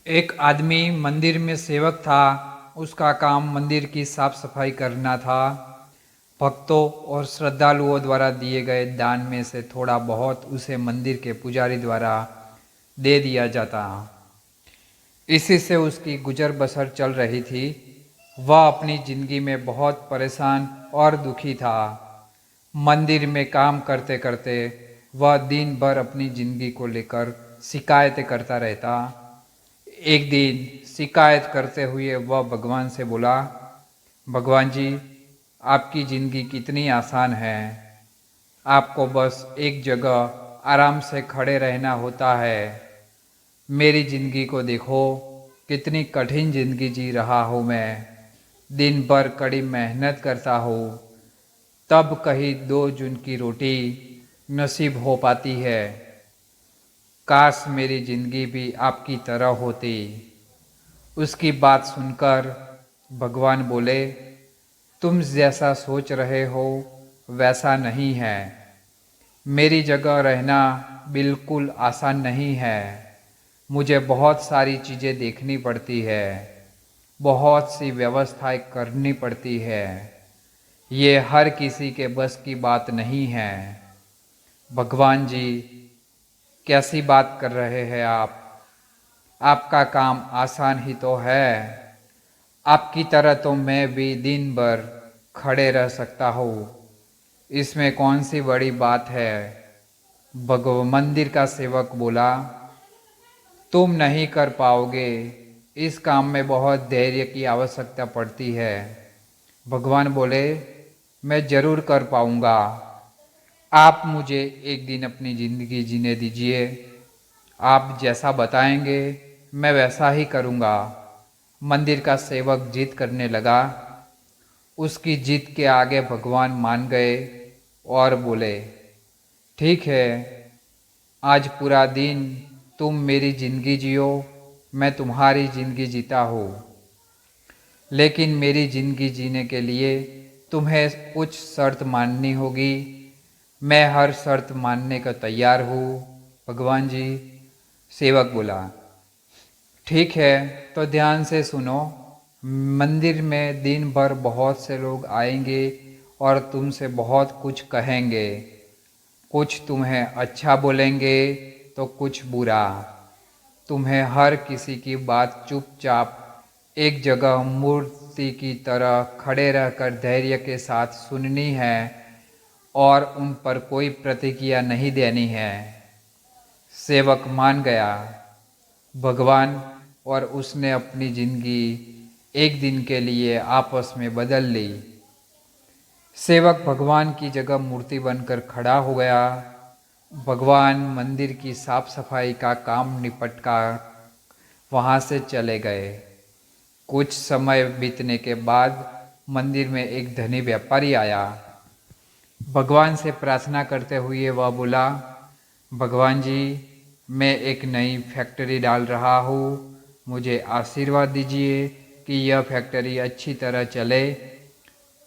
एक आदमी मंदिर में सेवक था। उसका काम मंदिर की साफ सफाई करना था। भक्तों और श्रद्धालुओं द्वारा दिए गए दान में से थोड़ा बहुत उसे मंदिर के पुजारी द्वारा दे दिया जाता। इसी से उसकी गुजर बसर चल रही थी। वह अपनी जिंदगी में बहुत परेशान और दुखी था। मंदिर में काम करते करते वह दिन भर अपनी जिंदगी को लेकर शिकायतें करता रहता। एक दिन शिकायत करते हुए वह भगवान से बोला, भगवान जी, आपकी ज़िंदगी कितनी आसान है। आपको बस एक जगह आराम से खड़े रहना होता है। मेरी ज़िंदगी को देखो, कितनी कठिन ज़िंदगी जी रहा हूँ मैं। दिन भर कड़ी मेहनत करता हूँ, तब कहीं 2 जून की रोटी नसीब हो पाती है। काश मेरी ज़िंदगी भी आपकी तरह होती। उसकी बात सुनकर भगवान बोले, तुम जैसा सोच रहे हो वैसा नहीं है। मेरी जगह रहना बिल्कुल आसान नहीं है। मुझे बहुत सारी चीज़ें देखनी पड़ती है, बहुत सी व्यवस्थाएं करनी पड़ती है। ये हर किसी के बस की बात नहीं है। भगवान जी, कैसी बात कर रहे हैं आप? आपका काम आसान ही तो है। आपकी तरह तो मैं भी दिन भर खड़े रह सकता हूँ। इसमें कौन सी बड़ी बात है? मंदिर का सेवक बोला, तुम नहीं कर पाओगे। इस काम में बहुत धैर्य की आवश्यकता पड़ती है। भगवान बोले, मैं जरूर कर पाऊंगा। आप मुझे एक दिन अपनी ज़िंदगी जीने दीजिए। आप जैसा बताएंगे मैं वैसा ही करूँगा। मंदिर का सेवक जिद करने लगा। उसकी जिद के आगे भगवान मान गए और बोले, ठीक है, आज पूरा दिन तुम मेरी ज़िंदगी जियो, मैं तुम्हारी ज़िंदगी जीता हूँ। लेकिन मेरी ज़िंदगी जीने के लिए तुम्हें कुछ शर्त माननी होगी। मैं हर शर्त मानने का तैयार हूँ भगवान जी। सेवक बोला, ठीक है, तो ध्यान से सुनो। मंदिर में दिन भर बहुत से लोग आएंगे और तुमसे बहुत कुछ कहेंगे। कुछ तुम्हें अच्छा बोलेंगे तो कुछ बुरा। तुम्हें हर किसी की बात चुपचाप एक जगह मूर्ति की तरह खड़े रहकर धैर्य के साथ सुननी है और उन पर कोई प्रतिक्रिया नहीं देनी है। सेवक मान गया। भगवान और उसने अपनी जिंदगी एक दिन के लिए आपस में बदल ली। सेवक भगवान की जगह मूर्ति बनकर खड़ा हो गया। भगवान मंदिर की साफ सफाई का काम निपट कर वहाँ से चले गए। कुछ समय बीतने के बाद मंदिर में एक धनी व्यापारी आया। भगवान से प्रार्थना करते हुए वह बोला, भगवान जी, मैं एक नई फैक्ट्री डाल रहा हूँ। मुझे आशीर्वाद दीजिए कि यह फैक्ट्री अच्छी तरह चले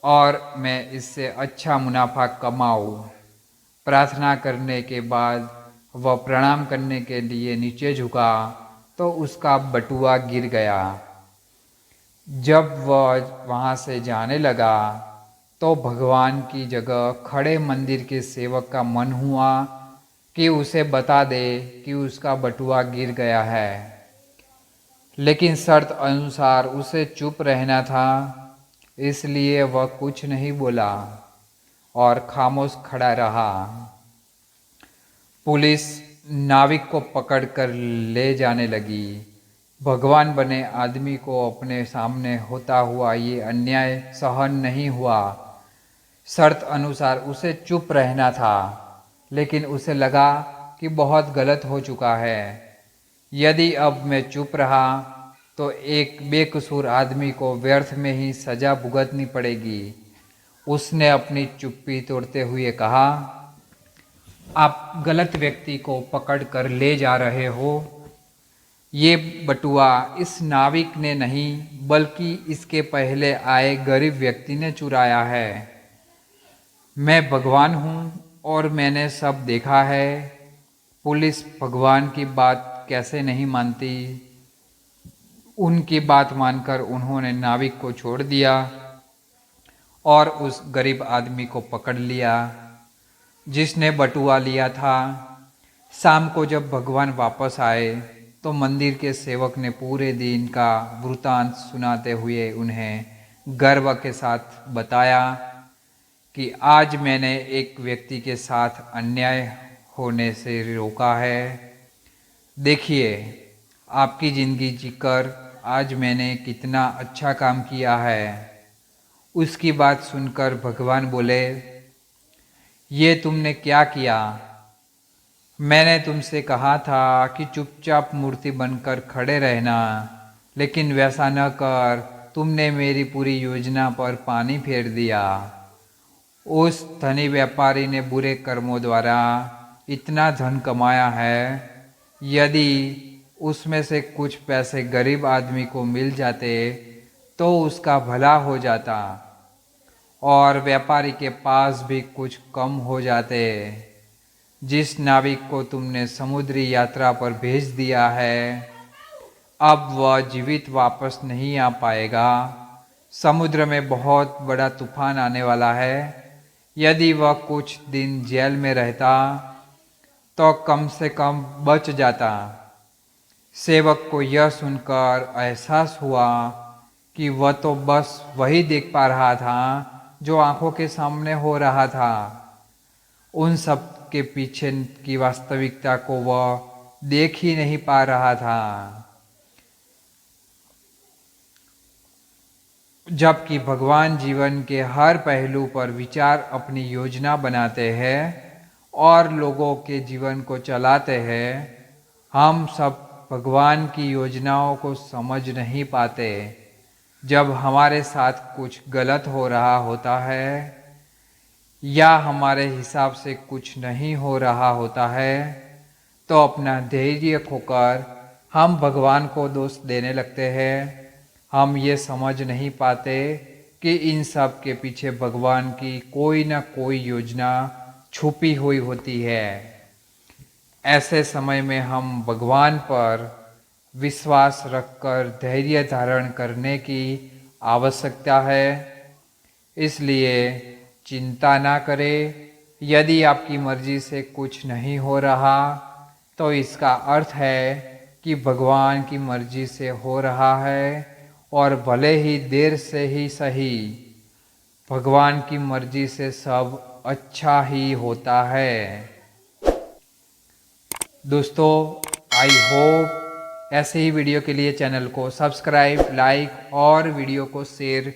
और मैं इससे अच्छा मुनाफा कमाऊँ। प्रार्थना करने के बाद वह प्रणाम करने के लिए नीचे झुका तो उसका बटुआ गिर गया। जब वह वहाँ से जाने लगा तो भगवान की जगह खड़े मंदिर के सेवक का मन हुआ कि उसे बता दे कि उसका बटुआ गिर गया है। लेकिन शर्त अनुसार उसे चुप रहना था, इसलिए वह कुछ नहीं बोला और खामोश खड़ा रहा। पुलिस नाविक को पकड़कर ले जाने लगी। भगवान बने आदमी को अपने सामने होता हुआ ये अन्याय सहन नहीं हुआ। शर्त अनुसार उसे चुप रहना था, लेकिन उसे लगा कि बहुत गलत हो चुका है। यदि अब मैं चुप रहा तो एक बेकसूर आदमी को व्यर्थ में ही सजा भुगतनी पड़ेगी। उसने अपनी चुप्पी तोड़ते हुए कहा, आप गलत व्यक्ति को पकड़ कर ले जा रहे हो। ये बटुआ इस नाविक ने नहीं बल्कि इसके पहले आए गरीब व्यक्ति ने चुराया है। मैं भगवान हूँ और मैंने सब देखा है। पुलिस भगवान की बात कैसे नहीं मानती। उनकी बात मानकर उन्होंने नाविक को छोड़ दिया और उस गरीब आदमी को पकड़ लिया जिसने बटुआ लिया था। शाम को जब भगवान वापस आए तो मंदिर के सेवक ने पूरे दिन का वृतांत सुनाते हुए उन्हें गर्व के साथ बताया कि आज मैंने एक व्यक्ति के साथ अन्याय होने से रोका है। देखिए, आपकी ज़िंदगी जीकर आज मैंने कितना अच्छा काम किया है। उसकी बात सुनकर भगवान बोले, ये तुमने क्या किया? मैंने तुमसे कहा था कि चुपचाप मूर्ति बनकर खड़े रहना, लेकिन वैसा न कर तुमने मेरी पूरी योजना पर पानी फेर दिया। उस धनी व्यापारी ने बुरे कर्मों द्वारा इतना धन कमाया है, यदि उसमें से कुछ पैसे गरीब आदमी को मिल जाते तो उसका भला हो जाता और व्यापारी के पास भी कुछ कम हो जाते। जिस नाविक को तुमने समुद्री यात्रा पर भेज दिया है, अब वह जीवित वापस नहीं आ पाएगा। समुद्र में बहुत बड़ा तूफान आने वाला है। यदि वह कुछ दिन जेल में रहता तो कम से कम बच जाता। सेवक को यह सुनकर एहसास हुआ कि वह तो बस वही देख पा रहा था जो आंखों के सामने हो रहा था। उन सब के पीछे की वास्तविकता को वह देख ही नहीं पा रहा था। जबकि भगवान जीवन के हर पहलू पर विचार अपनी योजना बनाते हैं और लोगों के जीवन को चलाते हैं, हम सब भगवान की योजनाओं को समझ नहीं पाते। जब हमारे साथ कुछ गलत हो रहा होता है या हमारे हिसाब से कुछ नहीं हो रहा होता है तो अपना धैर्य खोकर हम भगवान को दोष देने लगते हैं। हम ये समझ नहीं पाते कि इन सब के पीछे भगवान की कोई ना कोई योजना छुपी हुई होती है। ऐसे समय में हम भगवान पर विश्वास रखकर धैर्य धारण करने की आवश्यकता है। इसलिए चिंता ना करें। यदि आपकी मर्जी से कुछ नहीं हो रहा तो इसका अर्थ है कि भगवान की मर्जी से हो रहा है, और भले ही देर से ही सही, भगवान की मर्जी से सब अच्छा ही होता है। दोस्तों, आई होप ऐसे ही वीडियो के लिए चैनल को सब्सक्राइब, लाइक और वीडियो को शेयर